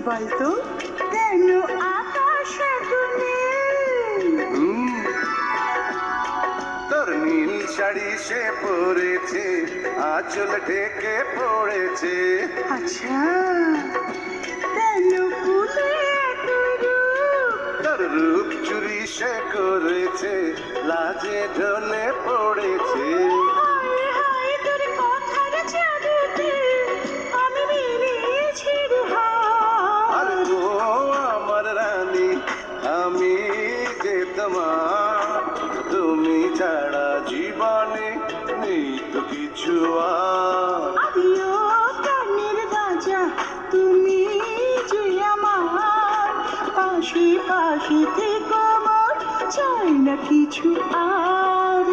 বলতো কেন আকাশ এত নীল? তোর নীল শাড়ি সে পরেছে, আঁচল ঢেকে পড়েছে। আচ্ছা, কেন ফুলে এত রূপ? তোর রূপ চুরি সে করেছে, লাজে ঢলে পড়েছে। হায় হায় তোর কথার জাদুতে আমি মেরেছি রে আর হাত। ও আমার রানী, আমি যে তোমার, তুমি ছাড়া জীবনে নেই তো কিছু আর। আদিও প্রাণের রাজা, তুমি যে আমার, পাশে পাশে থেকো মোর, চাই না কিছু আর।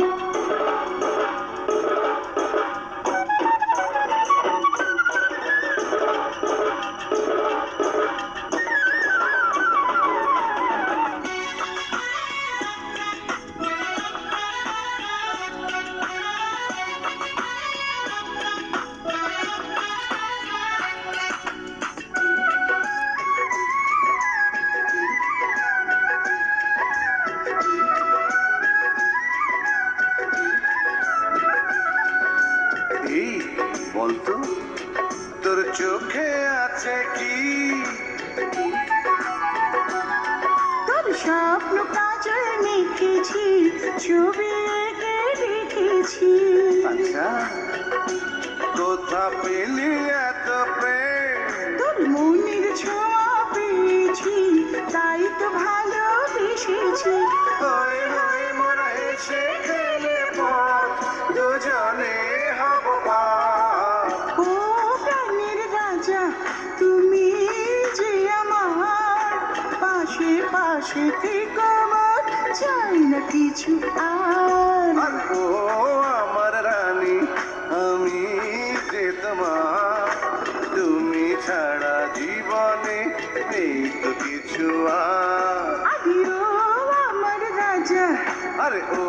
এই বলতো তোর চোখে আছে কি? তোর স্বপ্ন কাজল মেখেছি, ছবি এঁকে রেখেছি। আচ্ছা, কোথা পেলি এত প্রেম? তোর মনের ছোঁয়া পেয়েছি, তাই তো ভালোবেসেছি। হয়ে হয়ে মোরা এসে খেলে পথ, দুজনে হব পার। ও প্রাণের রাজা, তুমি যে আমার, পাশে পাশে থেকো মোর, চাই না কিছু আর। আর ও আমার রানী, আমি যে তোমার, তুমি ছাড়া জীবনে নেই তো কিছু আর। আদিও আমার রাজা, আরে ও